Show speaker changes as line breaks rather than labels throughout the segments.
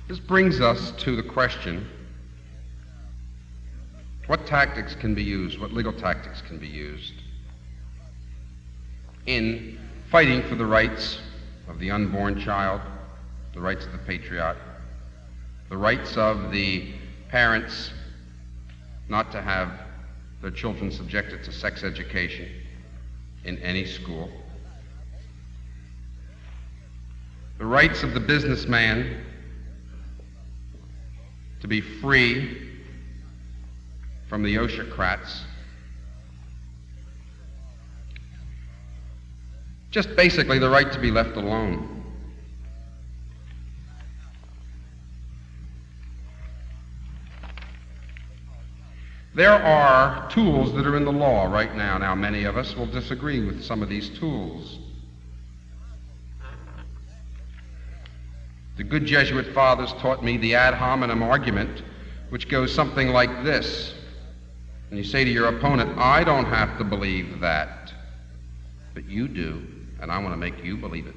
This brings us to the question, what tactics can be used, what legal tactics can be used in fighting for the rights of the unborn child, the rights of the patriot, the rights of the parents not to have their children subjected to sex education in any school, the rights of the businessman to be free from the oshocrats, just basically the right to be left alone. There are tools that are in the law right now. Now, many of us will disagree with some of these tools. The good Jesuit fathers taught me the ad hominem argument, which goes something like this. And you say to your opponent, I don't have to believe that, but you do, and I want to make you believe it.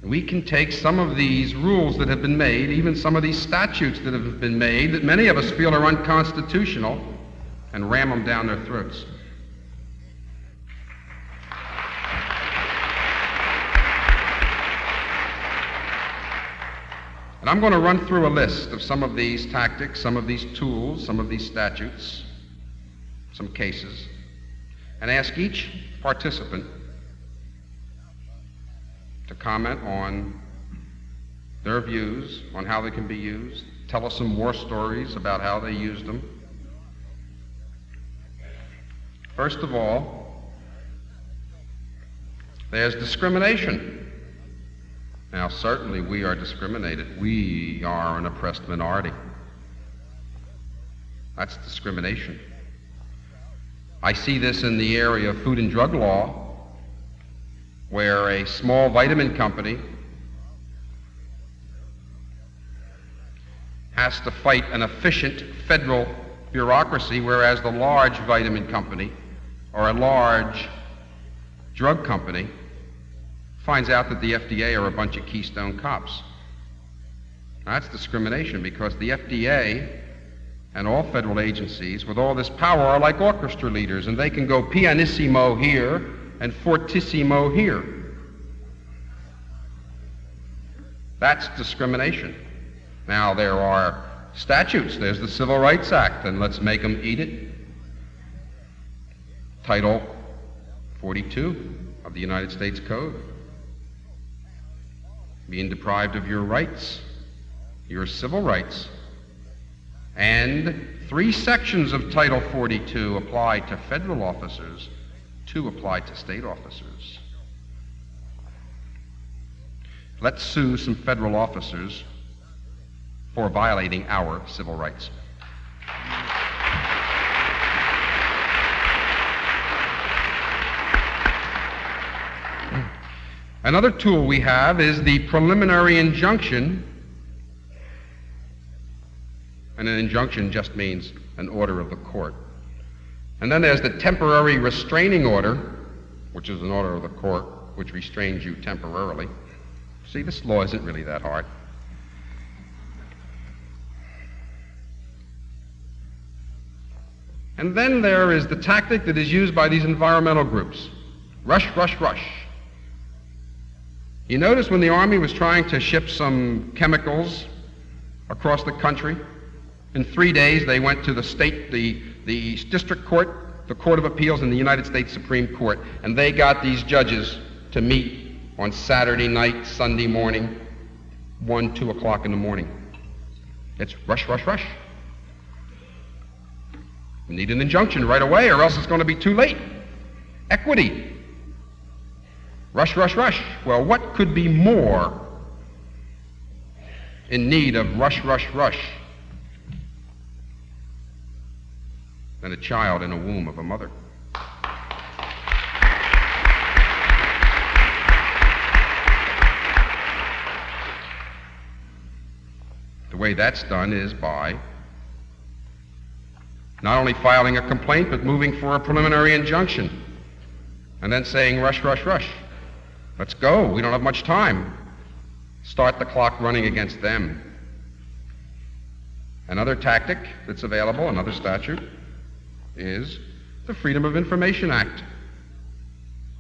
We can take some of these rules that have been made, even some of these statutes that have been made, that many of us feel are unconstitutional, and ram them down their throats. And I'm going to run through a list of some of these tactics, some of these tools, some of these statutes, some cases, and ask each participant to comment on their views on how they can be used, tell us some war stories about how they used them. First of all, there's discrimination. Now, certainly we are discriminated. We are an oppressed minority. That's discrimination. I see this in the area of food and drug law, where a small vitamin company has to fight an efficient federal bureaucracy, whereas the large vitamin company or a large drug company finds out that the FDA are a bunch of Keystone cops. Now, that's discrimination, because the FDA and all federal agencies with all this power are like orchestra leaders, and they can go pianissimo here and fortissimo here. That's discrimination. Now, there are statutes. There's the Civil Rights Act, and let's make them eat it. Title 42 of the United States Code. Being deprived of your rights, your civil rights. And 3 sections of Title 42 apply to federal officers, 2 apply to state officers. Let's sue some federal officers for violating our civil rights. Another tool we have is the preliminary injunction. And an injunction just means an order of the court. And then there's the temporary restraining order, which is an order of the court which restrains you temporarily. See, this law isn't really that hard. And then there is the tactic that is used by these environmental groups. Rush, rush, rush. You notice when the Army was trying to ship some chemicals across the country, in 3 days they went to the district court, the Court of Appeals, and the United States Supreme Court, and they got these judges to meet on Saturday night, Sunday morning, 1, 2 o'clock in the morning. It's rush, rush, rush. We need an injunction right away, or else it's going to be too late. Equity. Rush, rush, rush. Well, what could be more in need of rush, rush, rush than a child in a womb of a mother? The way that's done is by not only filing a complaint, but moving for a preliminary injunction, and then saying, rush, rush, rush. Let's go. We don't have much time. start the clock running against them. Another tactic that's available, another statute, is the Freedom of Information Act.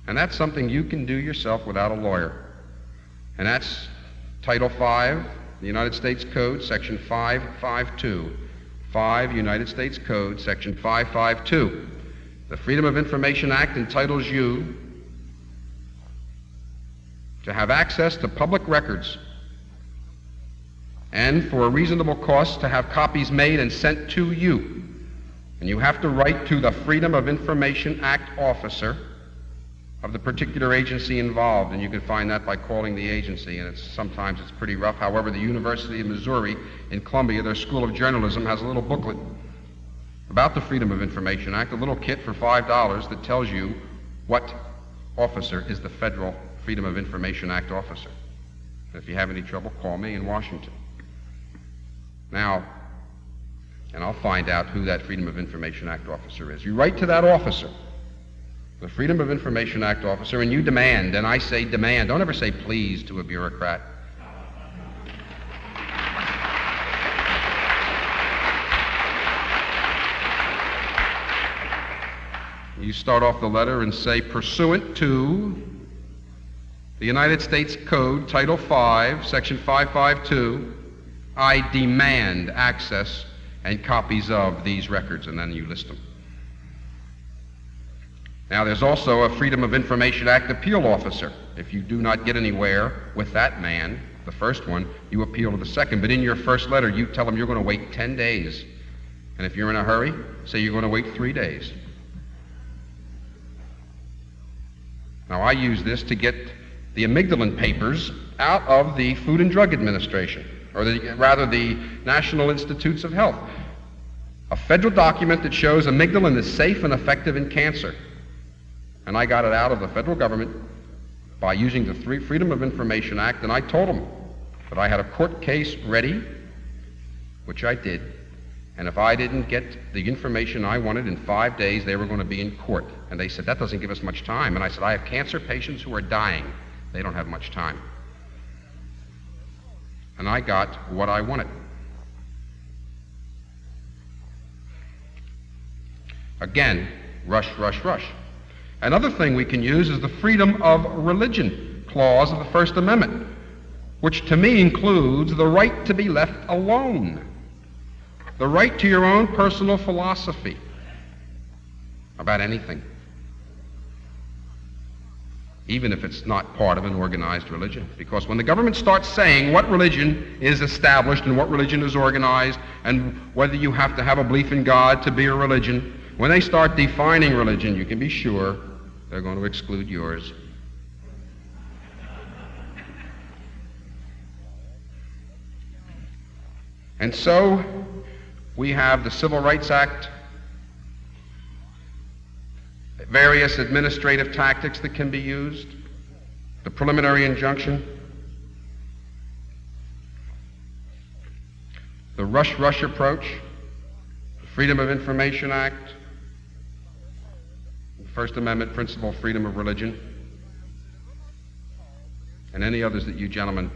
And that's something you can do yourself without a lawyer. And that's Title V, the United States Code, Section 552. 5 United States Code, Section 552. The Freedom of Information Act entitles you to have access to public records and for a reasonable cost to have copies made and sent to you. And you have to write to the Freedom of Information Act officer of the particular agency involved, and you can find that by calling the agency, and sometimes it's pretty rough. However, the University of Missouri in Columbia, their School of Journalism, has a little booklet about the Freedom of Information Act, a little kit for $5 that tells you what officer is the federal Freedom of Information Act officer. And if you have any trouble, call me in Washington. Now, and I'll find out who that Freedom of Information Act officer is. You write to that officer, the Freedom of Information Act officer, and you demand, and I say demand. Don't ever say please to a bureaucrat. You start off the letter and say, pursuant to the United States Code, Title V, Section 552, I demand access and copies of these records, and then you list them. Now, there's also a Freedom of Information Act appeal officer. If you do not get anywhere with that man, the first one, you appeal to the second. But in your first letter, you tell him you're going to wait 10 days. And if you're in a hurry, say you're going to wait 3 days. Now, I use this to get the amygdalin papers out of the Food and Drug Administration, or rather the National Institutes of Health. A federal document that shows amygdalin is safe and effective in cancer. And I got it out of the federal government by using the Freedom of Information Act, and I told them that I had a court case ready, which I did, and if I didn't get the information I wanted in 5 days, they were going to be in court. And they said, that doesn't give us much time. And I said, I have cancer patients who are dying. They don't have much time. And I got what I wanted. Again, rush, rush, rush. Another thing we can use is the Freedom of Religion clause of the First Amendment, which to me includes the right to be left alone, the right to your own personal philosophy about anything, even if it's not part of an organized religion. Because when the government starts saying what religion is established and what religion is organized and whether you have to have a belief in God to be a religion, when they start defining religion, you can be sure they're going to exclude yours. And so we have the Civil Rights Act, various administrative tactics that can be used, the preliminary injunction, the rush-rush approach, the Freedom of Information Act, the First Amendment principle, freedom of religion, and any others that you gentlemen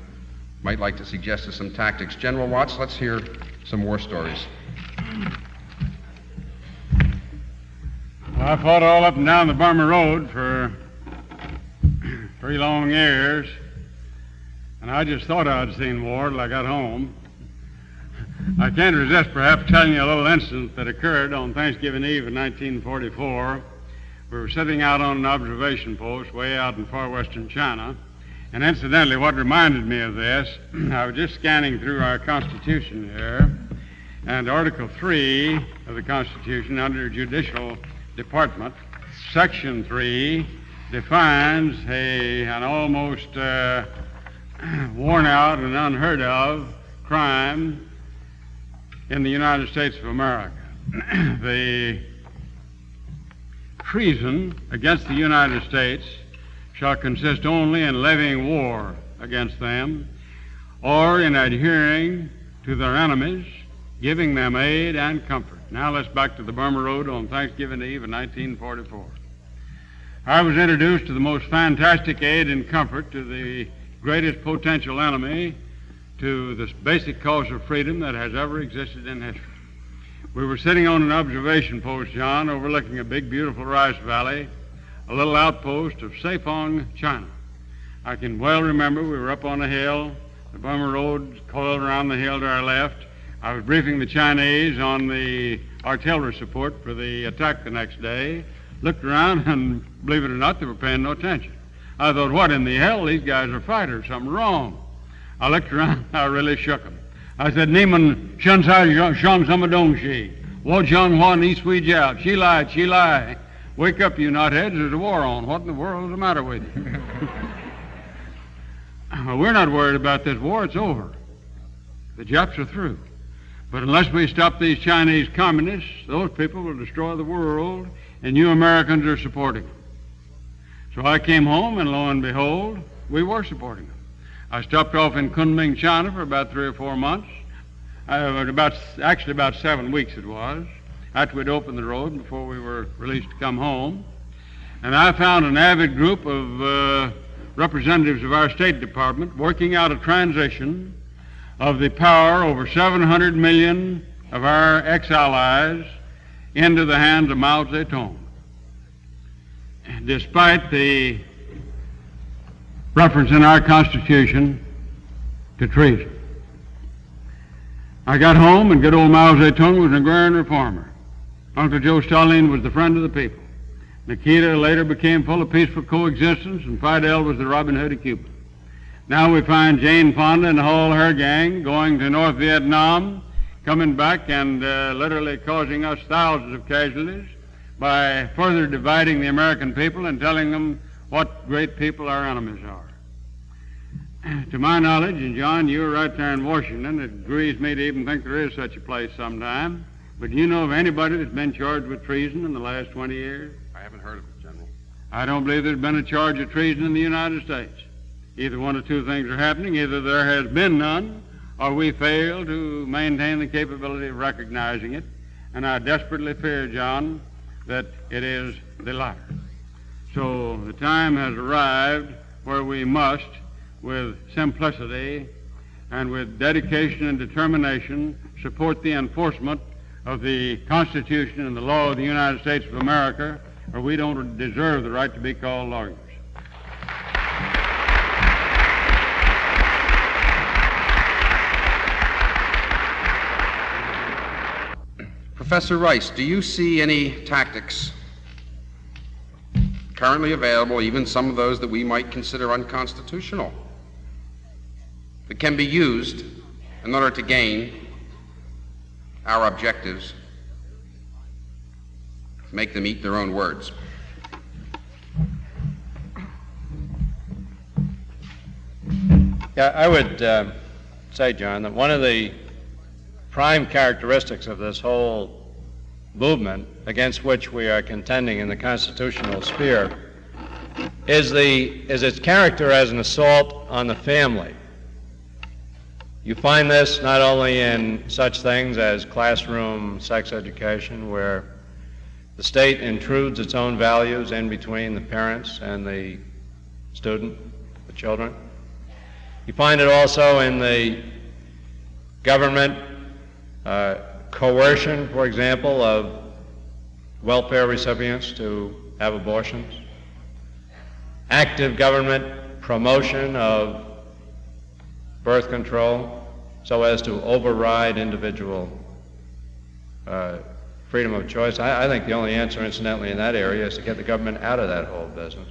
might like to suggest as some tactics. General Watts, let's hear some war stories.
Well, I fought all up and down the Burma Road for 3 long years, and I just thought I'd seen war till I got home. I can't resist perhaps telling you a little incident that occurred on Thanksgiving Eve in 1944. We were sitting out on an observation post way out in far western China, and incidentally, what reminded me of this, I was just scanning through our Constitution here, and Article 3 of the Constitution under Judicial Department, Section 3 defines an almost worn out and unheard of crime in the United States of America. The treason against the United States shall consist only in levying war against them or in adhering to their enemies, giving them aid and comfort. Now let's back to the Burma Road on Thanksgiving Eve in 1944. I was introduced to the most fantastic aid and comfort to the greatest potential enemy to this basic cause of freedom that has ever existed in history. We were sitting on an observation post, John, overlooking a big, beautiful rice valley, a little outpost of Saigon, China. I can well remember we were up on a hill, the Burma Road coiled around the hill to our left. I was briefing the Chinese on the artillery support for the attack the next day. Looked around, and believe it or not, they were paying no attention. I thought, what in the hell? These guys are fighters. Something wrong. I looked around. I really shook them. I said, Nieman, Shun Sai Shang Sama Dong Shi. Wo Jiang Hua Ni Sui Jiao. Chi Lai, Chi Lai. Wake up, you knotheads. There's a war on. What in the world is the matter with you? Well, we're not worried about this war. It's over. The Japs are through. But unless we stop these Chinese communists, those people will destroy the world, and you Americans are supporting them. So I came home, and lo and behold, we were supporting them. I stopped off in Kunming, China for about 3 or 4 months. About 7 weeks it was, after we'd opened the road before we were released to come home. And I found an avid group of representatives of our State Department working out a transition of the power over 700 million of our ex-allies into the hands of Mao Zedong. Despite the reference in our Constitution to treason. I got home, and good old Mao Zedong was an agrarian reformer. Uncle Joe Stalin was the friend of the people. Nikita later became full of peaceful coexistence, and Fidel was the Robin Hood of Cuba. Now we find Jane Fonda and all her gang going to North Vietnam, coming back and literally causing us thousands of casualties by further dividing the American people and telling them what great people our enemies are. To my knowledge, and John, you were right there in Washington, it grieves me to even think there is such a place sometime, but do you know of anybody that's been charged with treason in the last 20 years?
I haven't heard of it, General.
I don't believe there's been a charge of treason in the United States. Either one of two things are happening. Either there has been none, or we fail to maintain the capability of recognizing it. And I desperately fear, John, that it is the latter. So the time has arrived where we must, with simplicity and with dedication and determination, support the enforcement of the Constitution and the law of the United States of America, or we don't deserve the right to be called lawyers.
Professor Rice, do you see any tactics currently available, even some of those that we might consider unconstitutional, that can be used in order to gain our objectives, make them eat their own words?
Yeah, I would say, John, that one of the prime characteristics of this whole movement against which we are contending in the constitutional sphere is its character as an assault on the family. You find this not only in such things as classroom sex education, where the state intrudes its own values in between the parents and the student, the children. You find it also in the government coercion, for example, of welfare recipients to have abortions, active government promotion of birth control so as to override individual freedom of choice. I think the only answer, incidentally, in that area is to get the government out of that whole business.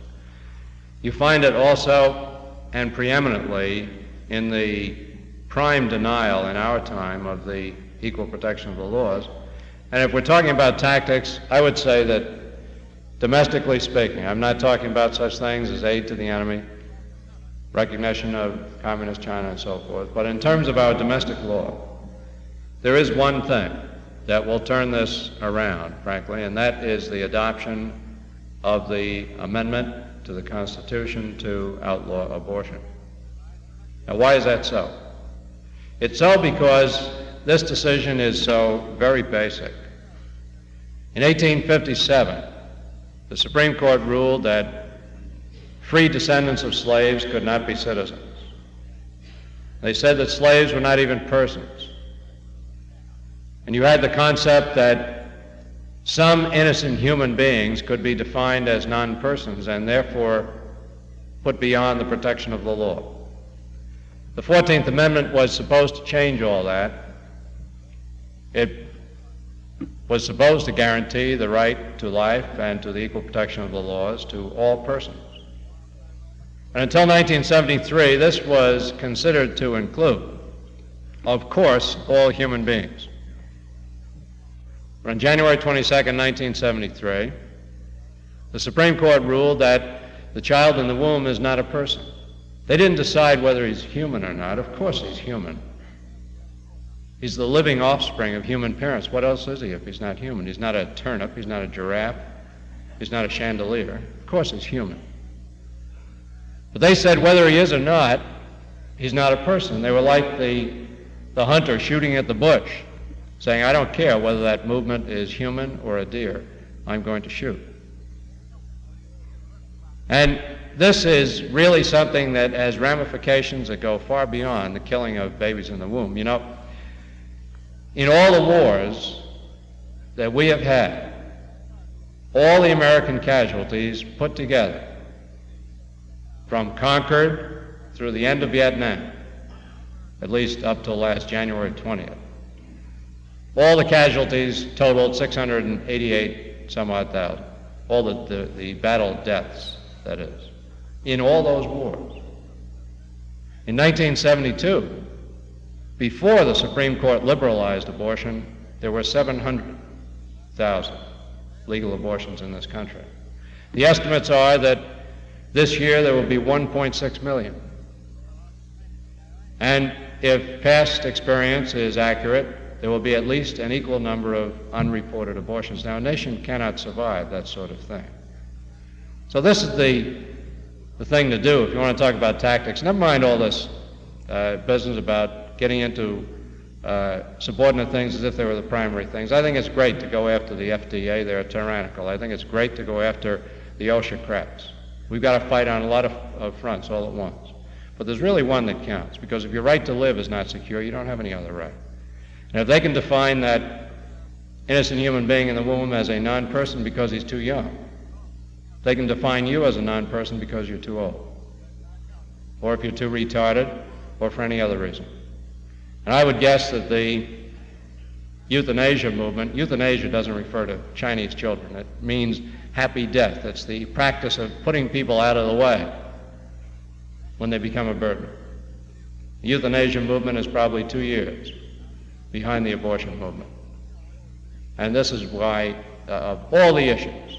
You find it also, and preeminently, in the prime denial in our time of the equal protection of the laws. And if we're talking about tactics, I would say that domestically speaking, I'm not talking about such things as aid to the enemy, recognition of communist China and so forth, but in terms of our domestic law, there is one thing that will turn this around, frankly, and that is the adoption of the amendment to the Constitution to outlaw abortion. Now, why is that so? It's so because this decision is so very basic. In 1857, the Supreme Court ruled that free descendants of slaves could not be citizens. They said that slaves were not even persons. And you had the concept that some innocent human beings could be defined as non-persons and therefore put beyond the protection of the law. The 14th Amendment was supposed to change all that. It was supposed to guarantee the right to life and to the equal protection of the laws to all persons. And until 1973, this was considered to include, of course, all human beings. But on January 22nd, 1973, the Supreme Court ruled that the child in the womb is not a person. They didn't decide whether he's human or not. Of course he's human. He's the living offspring of human parents. What else is he if he's not human? He's not a turnip. He's not a giraffe. He's not a chandelier. Of course he's human. But they said whether he is or not, he's not a person. They were like the hunter shooting at the bush, saying, I don't care whether that movement is human or a deer. I'm going to shoot. And this is really something that has ramifications that go far beyond the killing of babies in the womb. You know, in all the wars that we have had, all the American casualties put together, from Concord through the end of Vietnam, at least up till last January 20th, all the casualties totaled 688 some odd thousand, all the battle deaths, that is, in all those wars. In 1972, before the Supreme Court liberalized abortion, there were 700,000 legal abortions in this country. The estimates are that this year there will be 1.6 million. And if past experience is accurate, there will be at least an equal number of unreported abortions. Now, a nation cannot survive that sort of thing. So this is the thing to do if you want to talk about tactics. Never mind all this business about getting into subordinate things as if they were the primary things. I think it's great to go after the FDA. They're tyrannical. I think it's great to go after the OSHA-crats. We've got to fight on a lot of fronts all at once. But there's really one that counts, because if your right to live is not secure, you don't have any other right. And if they can define that innocent human being in the womb as a non-person because he's too young, they can define you as a non-person because you're too old, or if you're too retarded, or for any other reason. And I would guess that the euthanasia movement, euthanasia doesn't refer to Chinese children. It means happy death. It's the practice of putting people out of the way when they become a burden. The euthanasia movement is probably 2 years behind the abortion movement. And this is why, of all the issues,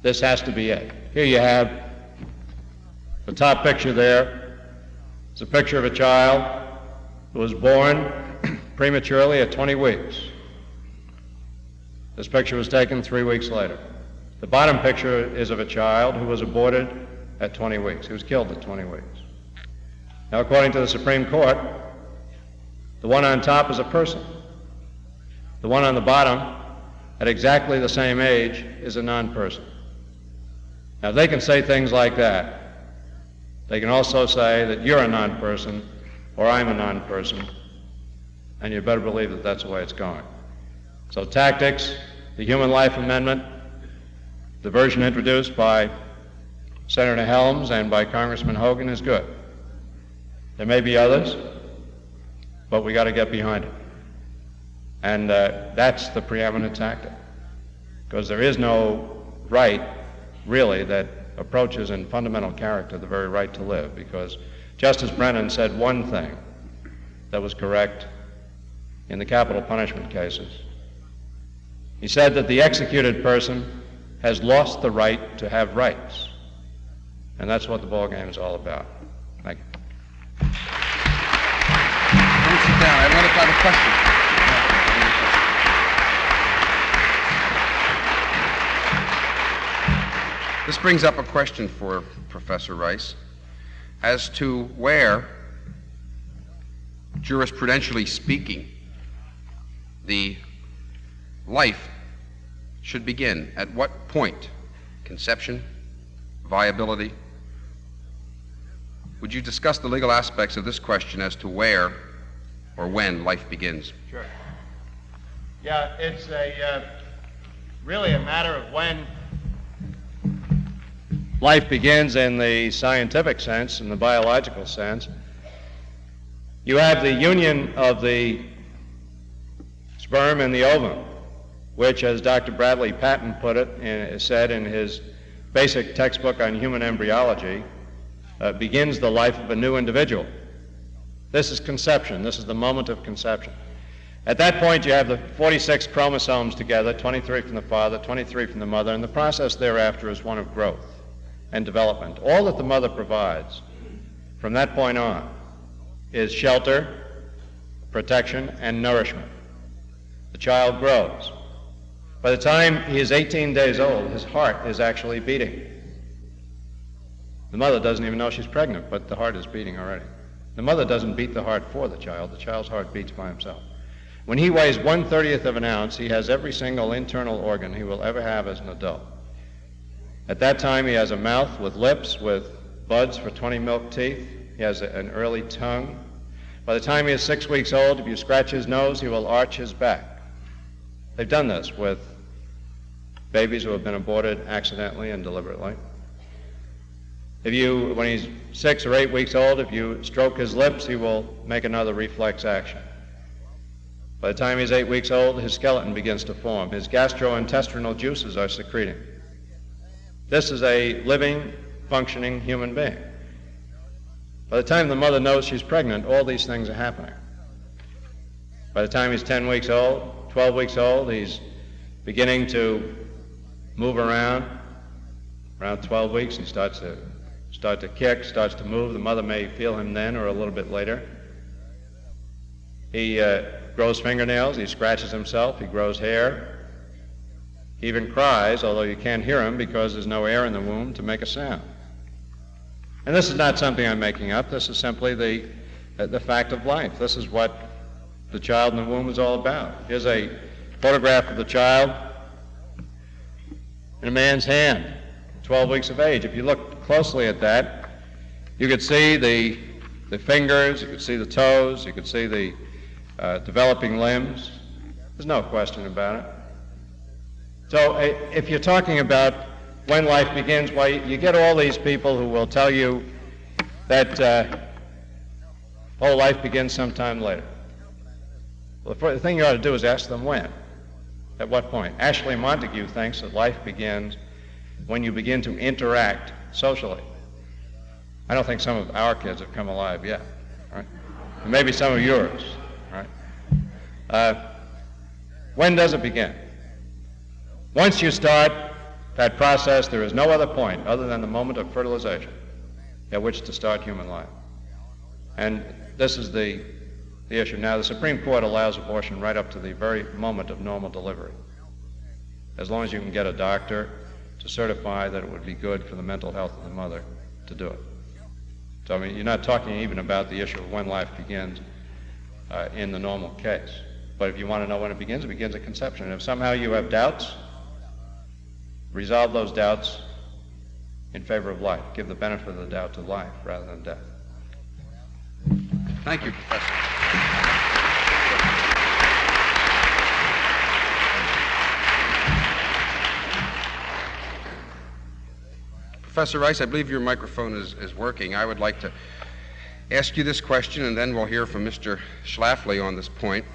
this has to be it. Here you have the top picture there. It's a picture of a child who was born prematurely at 20 weeks. This picture was taken 3 weeks later. The bottom picture is of a child who was aborted at 20 weeks. He was killed at 20 weeks. Now, according to the Supreme Court, the one on top is a person. The one on the bottom, at exactly the same age, is a non-person. Now, they can say things like that. They can also say that you're a non-person or I'm a non-person, and you better believe that that's the way it's going. So tactics, the Human Life Amendment, the version introduced by Senator Helms and by Congressman Hogan is good. There may be others, but we got to get behind it. And that's the preeminent tactic, because there is no right, really, that approaches in fundamental character the very right to live, because Justice Brennan said one thing that was correct in the capital punishment cases. He said that the executed person has lost the right to have rights. And that's what the ballgame is all about. Thank you.
Don't sit down. I want to have a question. This brings up a question for Professor Rice as to where, jurisprudentially speaking, the life should begin. At what point? Conception? Viability? would you discuss the legal aspects of this question as to where or when life begins?
Sure. Yeah, it's really a matter of when
Life begins in the scientific sense, in the biological sense. You have the union of the sperm and the ovum, which, as Dr. Bradley Patton said in his basic textbook on human embryology, begins the life of a new individual. This is conception. This is the moment of conception. At that point, you have the 46 chromosomes together, 23 from the father, 23 from the mother, and the process thereafter is one of growth and development. All that the mother provides from that point on is shelter, protection, and nourishment. The child grows. By the time he is 18 days old, his heart is actually beating. The mother doesn't even know she's pregnant, but the heart is beating already. The mother doesn't beat the heart for the child's heart beats by himself. When he weighs 1/30th of an ounce, he has every single internal organ he will ever have as an adult. At that time, he has a mouth with lips, with buds for 20 milk teeth. He has an early tongue. By the time he is 6 weeks old, if you scratch his nose, he will arch his back. They've done this with babies who have been aborted accidentally and deliberately. When he's 6 or 8 weeks old, if you stroke his lips, he will make another reflex action. By the time he's 8 weeks old, his skeleton begins to form. His gastrointestinal juices are secreting. This is a living, functioning human being. By the time the mother knows she's pregnant, all these things are happening. By the time he's 10 weeks old, 12 weeks old, he's beginning to move around. Around 12 weeks, he starts to kick, starts to move. The mother may feel him then or a little bit later. He grows fingernails, he scratches himself, he grows hair. He even cries, although you can't hear him because there's no air in the womb to make a sound. And this is not something I'm making up. This is simply the fact of life. This is what the child in the womb is all about. Here's a photograph of the child in a man's hand, 12 weeks of age. If you look closely at that, you could see the fingers, you could see the toes, you could see the developing limbs. There's no question about it. So if you're talking about when life begins, why, you get all these people who will tell you that whole life begins sometime later. Well, the thing you ought to do is ask them when. At what point? Ashley Montague thinks that life begins when you begin to interact socially. I don't think some of our kids have come alive yet, right? And maybe some of yours, right? When does it begin? Once you start that process, there is no other point other than the moment of fertilization at which to start human life. And this is the issue. Now, the Supreme Court allows abortion right up to the very moment of normal delivery, as long as you can get a doctor to certify that it would be good for the mental health of the mother to do it. So, I mean, you're not talking even about the issue of when life begins in the normal case. But if you want to know when it begins at conception. And if somehow you have doubts, resolve those doubts in favor of life. Give the benefit of the doubt to life rather than death.
Thank you, Professor. Professor Rice, I believe your microphone is working. I would like to ask you this question, and then we'll hear from Mr. Schlafly on this point.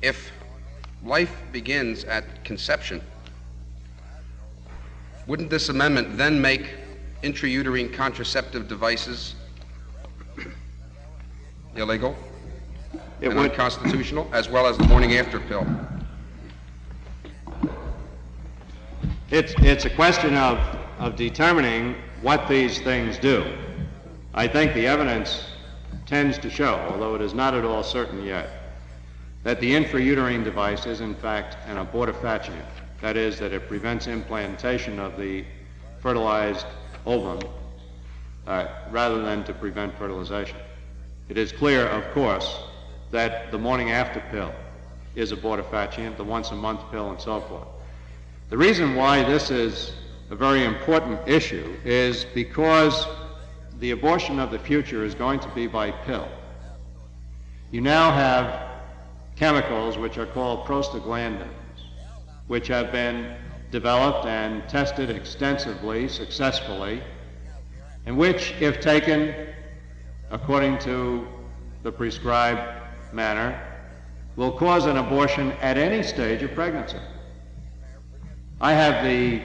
If life begins at conception, wouldn't this amendment then make intrauterine contraceptive devices illegal and unconstitutional, as well as the morning after pill?
It's a question of determining what these things do. I think the evidence tends to show, although it is not at all certain yet, that the intrauterine device is in fact an abortifacient. That is, that it prevents implantation of the fertilized ovum rather than to prevent fertilization. It is clear, of course, that the morning after pill is abortifacient, the once a month pill and so forth. The reason why this is a very important issue is because the abortion of the future is going to be by pill. You now have chemicals which are called prostaglandins, which have been developed and tested extensively, successfully, and which, if taken according to the prescribed manner, will cause an abortion at any stage of pregnancy. I have the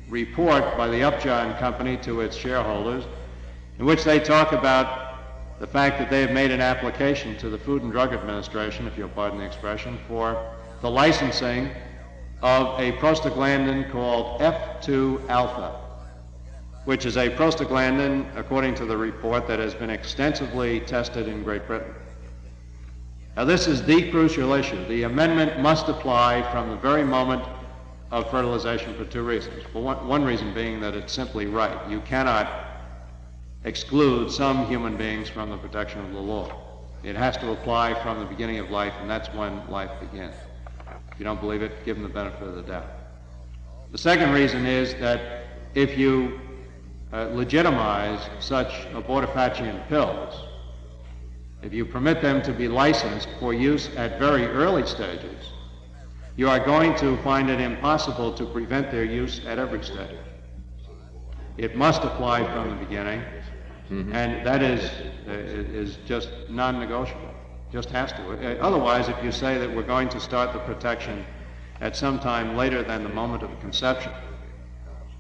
report by the Upjohn Company to its shareholders in which they talk about the fact that they have made an application to the Food and Drug Administration, if you'll pardon the expression, for the licensing of a prostaglandin called F2 alpha, which is a prostaglandin, according to the report, that has been extensively tested in Great Britain. Now, this is the crucial issue. The amendment must apply from the very moment of fertilization for two reasons. Well, one reason being that it's simply right. You cannot exclude some human beings from the protection of the law. It has to apply from the beginning of life, and that's when life begins. If you don't believe it, give them the benefit of the doubt. The second reason is that if you legitimize such abortifacient pills, if you permit them to be licensed for use at very early stages, you are going to find it impossible to prevent their use at every stage. It must apply from the beginning, and that is just non-negotiable. Just has to. Otherwise, if you say that we're going to start the protection at some time later than the moment of conception,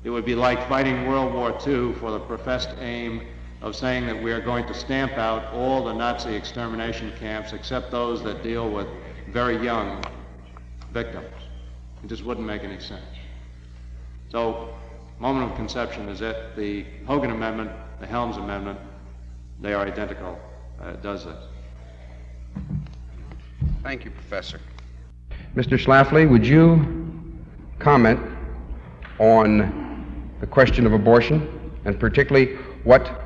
it would be like fighting World War II for the professed aim of saying that we are going to stamp out all the Nazi extermination camps except those that deal with very young victims. It just wouldn't make any sense. So, moment of conception is it. The Hogan Amendment, the Helms Amendment, they are identical. It does this.
Thank you, Professor. Mr. Schlafly, would you comment on the question of abortion, and particularly what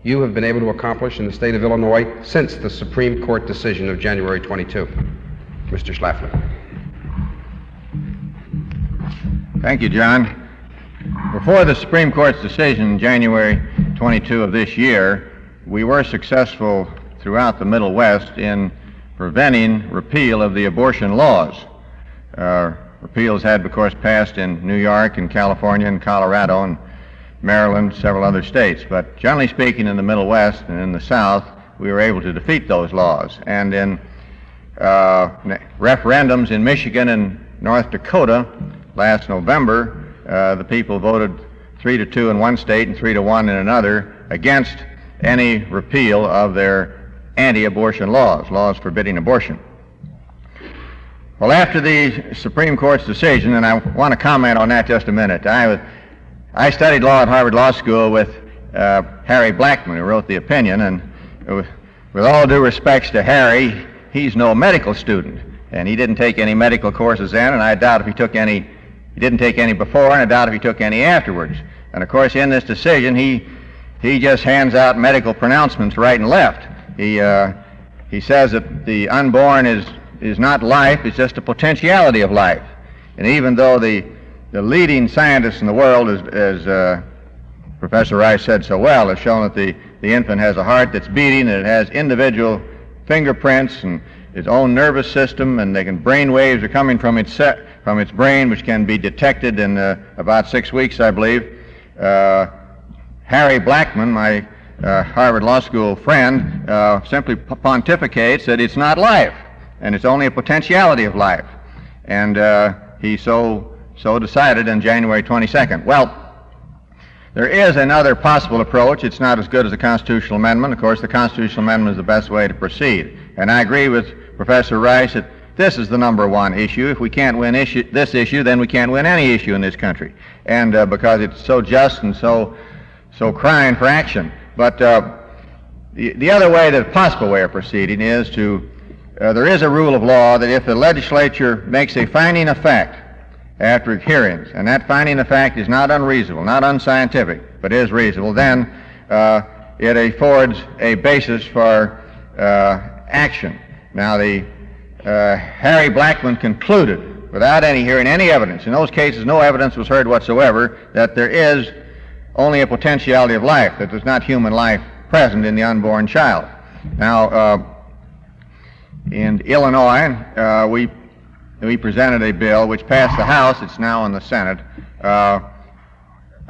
you have been able to accomplish in the state of Illinois since the Supreme Court decision of January 22? Mr. Schlafly.
Thank you, John. Before the Supreme Court's decision January 22 of this year, we were successful throughout the Middle West in preventing repeal of the abortion laws. Repeals had, of course, passed in New York and California and Colorado and Maryland, several other states. But generally speaking, in the Middle West and in the South, we were able to defeat those laws. And in referendums in Michigan and North Dakota last November, the people voted 3-2 in one state and 3-1 in another against any repeal of their anti-abortion laws forbidding abortion. Well, after the Supreme Court's decision, and I want to comment on that just a minute, I studied law at Harvard Law School with Harry Blackmun, who wrote the opinion, and with all due respects to Harry, he's no medical student, and he didn't take any medical courses then, and I doubt if he didn't take any before, and I doubt if he took any afterwards. And of course, in this decision, he just hands out medical pronouncements right and left. He says that the unborn is not life, it's just a potentiality of life. And even though the leading scientists in the world, as Professor Rice said so well, have shown that the infant has a heart that's beating, and it has individual fingerprints and its own nervous system, and brain waves are coming from its brain, which can be detected in about 6 weeks, I believe. Harry Blackmun, my Harvard Law School friend, simply pontificates that it's not life, and it's only a potentiality of life. And he so decided on January 22nd. Well, there is another possible approach. It's not as good as the constitutional amendment. Of course, the constitutional amendment is the best way to proceed. And I agree with Professor Rice that this is the number one issue. If we can't win this issue, then we can't win any issue in this country. And because it's so just and so crying for action. But the other way, the possible way of proceeding is there is a rule of law that if the legislature makes a finding of fact after hearings, and that finding of fact is not unreasonable, not unscientific, but is reasonable, then it affords a basis for action. Now, Harry Blackmun concluded without any hearing any evidence. In those cases, no evidence was heard whatsoever that there is only a potentiality of life, that there's not human life present in the unborn child. Now, in Illinois, we presented a bill which passed the House. It's now in the Senate,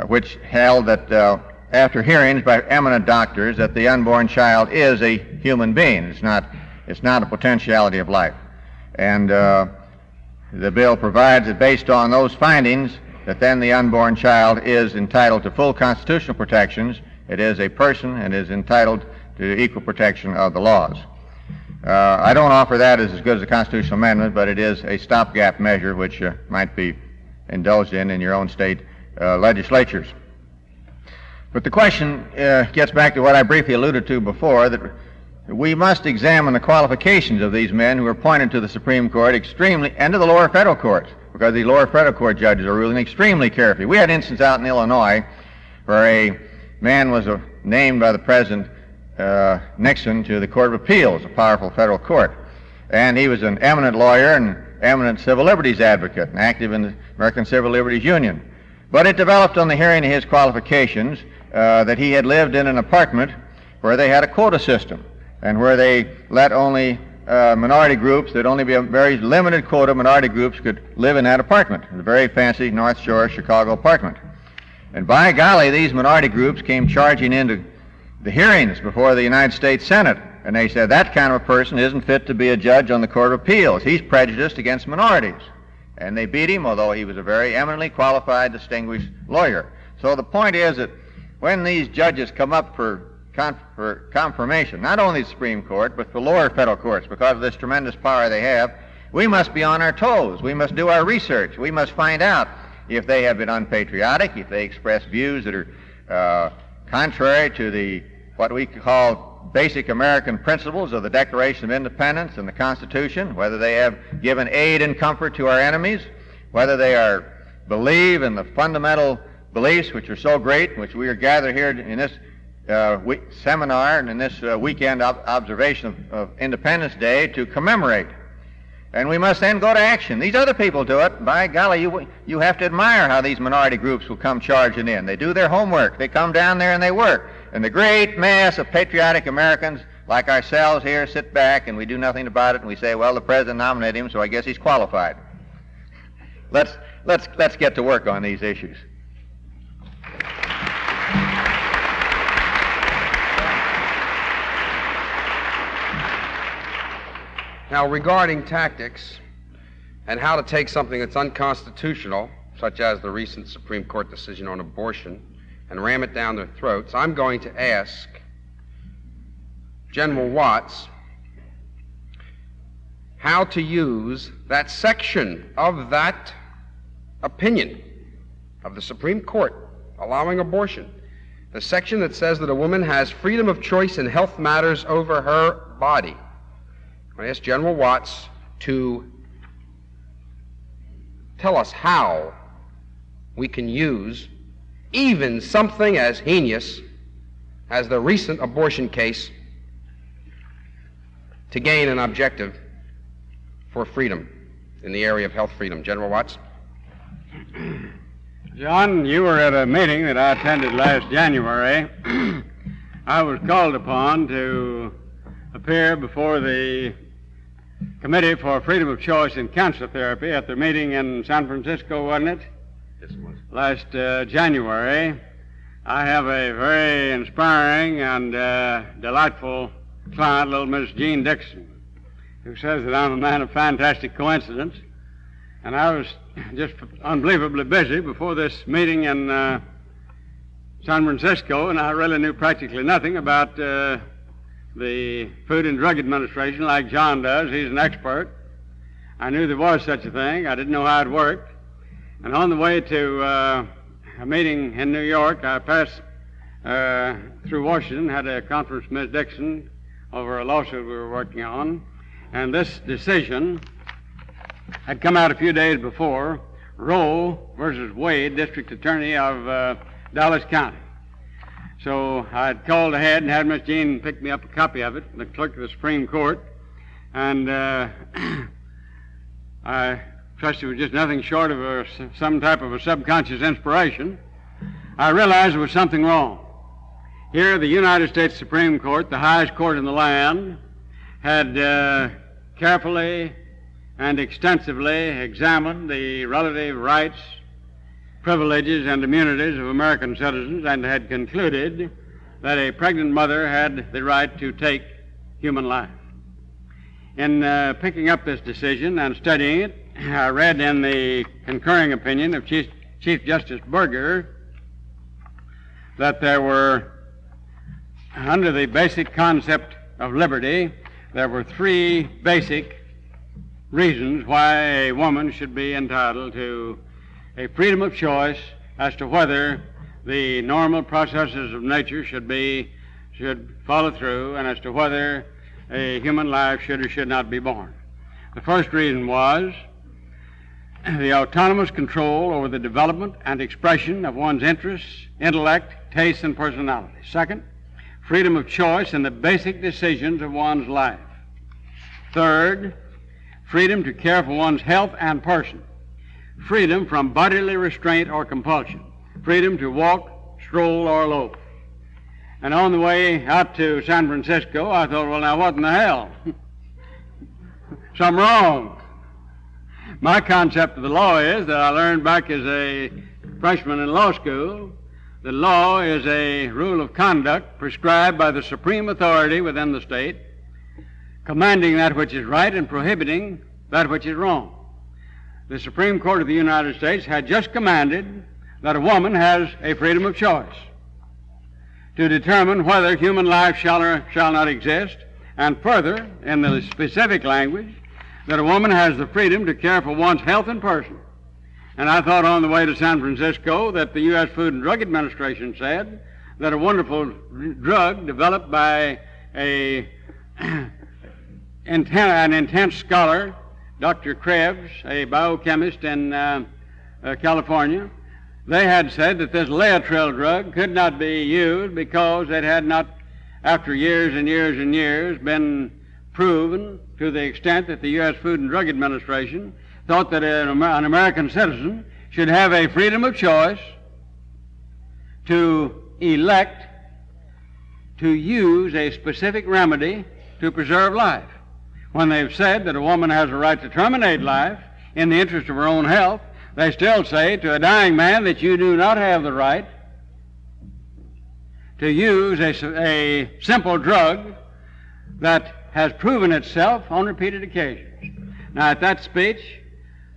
which held that after hearings by eminent doctors that the unborn child is a human being. It's not a potentiality of life. And the bill provides that based on those findings, that then the unborn child is entitled to full constitutional protections. It is a person and is entitled to equal protection of the laws. I don't offer that as good as a constitutional amendment, but it is a stopgap measure which might be indulged in your own state legislatures. But the question gets back to what I briefly alluded to before, that we must examine the qualifications of these men who are appointed to the Supreme Court and to the lower federal courts, because the lower federal court judges are ruling extremely carefully. We had an instance out in Illinois where a man was named by the President Nixon to the Court of Appeals, a powerful federal court. And he was an eminent lawyer and eminent civil liberties advocate, and active in the American Civil Liberties Union. But it developed on the hearing of his qualifications that he had lived in an apartment where they had a quota system, and where they let only minority groups, that only be a very limited quota of minority groups could live in that apartment, a very fancy North Shore Chicago apartment. And by golly, these minority groups came charging into the hearings before the United States Senate, and they said that kind of a person isn't fit to be a judge on the Court of Appeals. He's prejudiced against minorities. And they beat him, although he was a very eminently qualified, distinguished lawyer. So the point is that when these judges come up for confirmation, not only the Supreme Court, but the lower federal courts, because of this tremendous power they have, we must be on our toes. We must do our research. We must find out if they have been unpatriotic, if they express views that are contrary to what we call basic American principles of the Declaration of Independence and the Constitution, whether they have given aid and comfort to our enemies, whether they believe in the fundamental beliefs which are so great, which we are gathered here in this seminar and in this weekend observation of Independence Day to commemorate. And we must then go to action. These other people do it. By golly, you have to admire how these minority groups will come charging in. They do their homework. They come down there and they work. And the great mass of patriotic Americans like ourselves here sit back and we do nothing about it, and we say, well, the President nominated him, so I guess he's qualified. Let's get to work on these issues.
Now, regarding tactics and how to take something that's unconstitutional, such as the recent Supreme Court decision on abortion, and ram it down their throats, I'm going to ask General Watts how to use that section of that opinion of the Supreme Court allowing abortion, the section that says that a woman has freedom of choice in health matters over her body. I ask General Watts to tell us how we can use even something as heinous as the recent abortion case to gain an objective for freedom in the area of health freedom. General Watts?
John, you were at a meeting that I attended last January. I was called upon to appear before the Committee for Freedom of Choice in Cancer Therapy at their meeting in San Francisco, wasn't it?
Yes, it was.
Last January. I have a very inspiring and delightful client, little Miss Jean Dixon, who says that I'm a man of fantastic coincidence. And I was just unbelievably busy before this meeting in San Francisco, and I really knew practically nothing about the Food and Drug Administration like John does. He's an expert. I knew there was such a thing. I didn't know how it worked. And on the way to a meeting in New York, I passed through Washington, had a conference with Ms. Dixon over a lawsuit we were working on. And this decision had come out a few days before, Roe versus Wade, District Attorney of Dallas County. So I had called ahead and had Miss Jean pick me up a copy of it, the clerk of the Supreme Court, and I trust it was just nothing short of some type of a subconscious inspiration, I realized there was something wrong. Here, the United States Supreme Court, the highest court in the land, had carefully and extensively examined the relative rights, privileges, and immunities of American citizens and had concluded that a pregnant mother had the right to take human life. In picking up this decision and studying it, I read in the concurring opinion of Chief Justice Berger that there were, under the basic concept of liberty, there were three basic reasons why a woman should be entitled to a freedom of choice as to whether the normal processes of nature should follow through, and as to whether a human life should or should not be born. The first reason was the autonomous control over the development and expression of one's interests, intellect, tastes, and personality. Second, freedom of choice in the basic decisions of one's life. Third, freedom to care for one's health and person. Freedom from bodily restraint or compulsion. Freedom to walk, stroll, or loaf. And on the way out to San Francisco, I thought, well, now what in the hell? Something wrong. My concept of the law is that I learned back as a freshman in law school that law is a rule of conduct prescribed by the supreme authority within the state, commanding that which is right and prohibiting that which is wrong. The Supreme Court of the United States had just commanded that a woman has a freedom of choice to determine whether human life shall or shall not exist, and further, in the specific language, that a woman has the freedom to care for one's health and person. And I thought on the way to San Francisco that the U.S. Food and Drug Administration said that a wonderful drug developed by an intense scholar, Dr. Krebs, a biochemist in California, they had said that this Laetrile drug could not be used because it had not, after years and years and years, been proven to the extent that the U.S. Food and Drug Administration thought that an American citizen should have a freedom of choice to elect to use a specific remedy to preserve life. When they've said that a woman has a right to terminate life in the interest of her own health, they still say to a dying man that you do not have the right to use a simple drug that has proven itself on repeated occasions. Now, at that speech,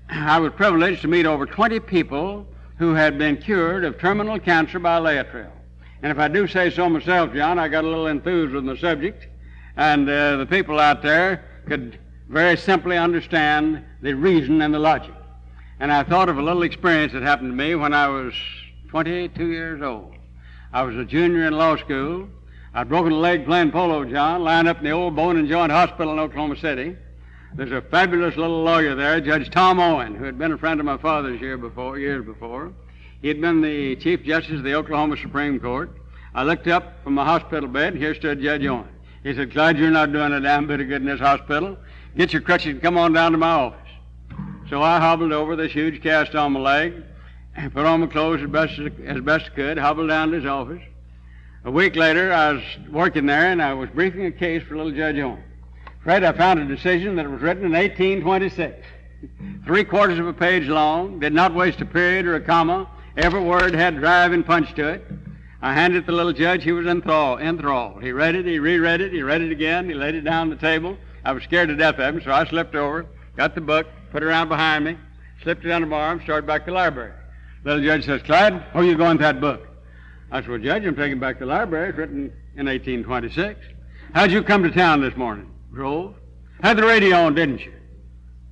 I was privileged to meet over 20 people who had been cured of terminal cancer by Laetrile. And if I do say so myself, John, I got a little enthused with the subject, and the people out there could very simply understand the reason and the logic. And I thought of a little experience that happened to me when I was 22 years old. I was a junior in law school. I'd broken a leg playing polo, John, lying up in the old Bone and Joint Hospital in Oklahoma City. There's a fabulous little lawyer there, Judge Tom Owen, who had been a friend of my father's years before. He had been the Chief Justice of the Oklahoma Supreme Court. I looked up from my hospital bed, and here stood Judge Owen. He said, "Clyde, you're not doing a damn bit of good in this hospital. Get your crutches and come on down to my office." So I hobbled over this huge cast on my leg, and put on my clothes as best I could, hobbled down to his office. A week later, I was working there, and I was briefing a case for little Judge Owen. Fred, I found a decision that was written in 1826, 3/4 of a page long, did not waste a period or a comma. Every word had drive and punch to it. I handed it to the little judge. He was enthralled. He read it, he reread it, he read it again, he laid it down on the table. I was scared to death of him, so I slipped over, got the book, put it around behind me, slipped it under my arm, started back to the library. Little judge says, "Clyde, where are you going with that book?" I said, "Well, Judge, I'm taking it back to the library. It's written in 1826. How'd you come to town this morning?" "Drove." "Had the radio on, didn't you?"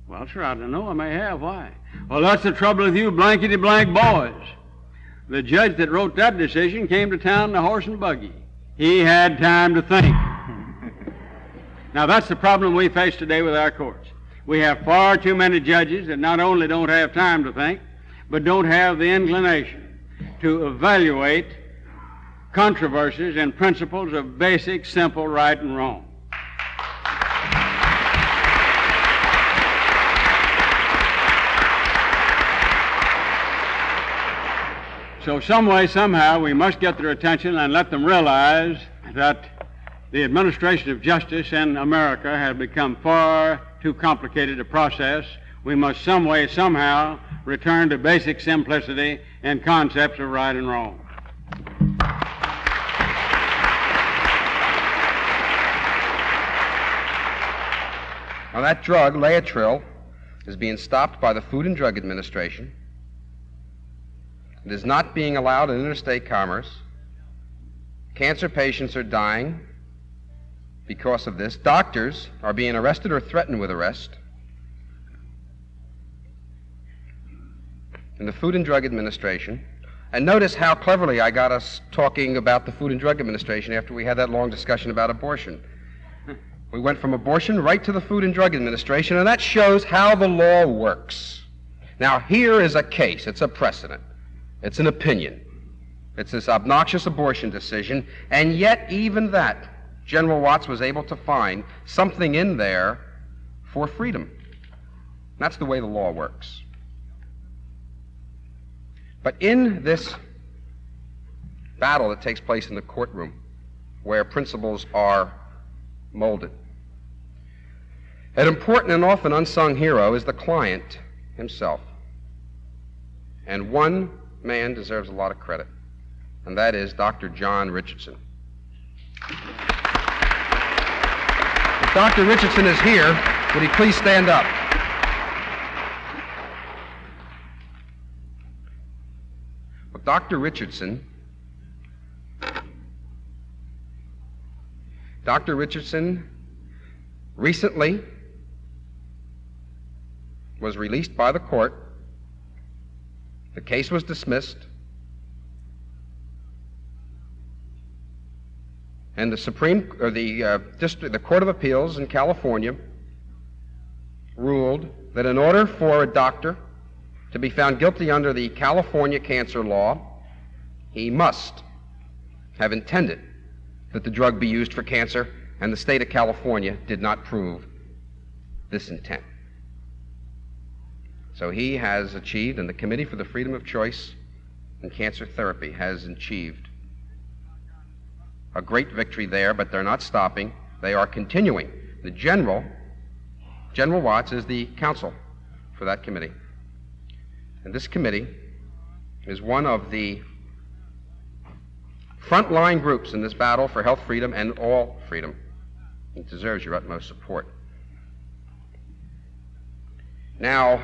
"Well, sir, I don't know. I may have. Why?" "Well, that's the trouble with you blankety-blank boys. The judge that wrote that decision came to town in a horse and buggy. He had time to think." Now, that's the problem we face today with our courts. We have far too many judges that not only don't have time to think, but don't have the inclination to evaluate controversies and principles of basic, simple right and wrong. So some way, somehow, we must get their attention and let them realize that the administration of justice in America has become far too complicated a process. We must some way, somehow, return to basic simplicity and concepts of right and wrong.
Now, that drug, Laetrile, is being stopped by the Food and Drug Administration. It is not being allowed in interstate commerce. Cancer patients are dying because of this. Doctors are being arrested or threatened with arrest. In the Food and Drug Administration. And notice how cleverly I got us talking about the Food and Drug Administration after we had that long discussion about abortion. We went from abortion right to the Food and Drug Administration, and that shows how the law works. Now, here is a case. It's a precedent. It's an opinion. It's this obnoxious abortion decision, and yet even that, General Watts was able to find something in there for freedom. That's the way the law works. But in this battle that takes place in the courtroom, where principles are molded, an important and often unsung hero is the client himself. And one man deserves a lot of credit, and that is Dr. John Richardson. If Dr. Richardson is here, would he please stand up? Well, Dr. Richardson recently was released by the court. The case was dismissed, and the Court of Appeals in California ruled that in order for a doctor to be found guilty under the California cancer law, he must have intended that the drug be used for cancer, and the state of California did not prove this intent. So he has achieved, and the Committee for the Freedom of Choice in Cancer Therapy has achieved a great victory there, but they're not stopping. They are continuing. The General Watts is the counsel for that committee. And this committee is one of the frontline groups in this battle for health freedom and all freedom. It deserves your utmost support. Now,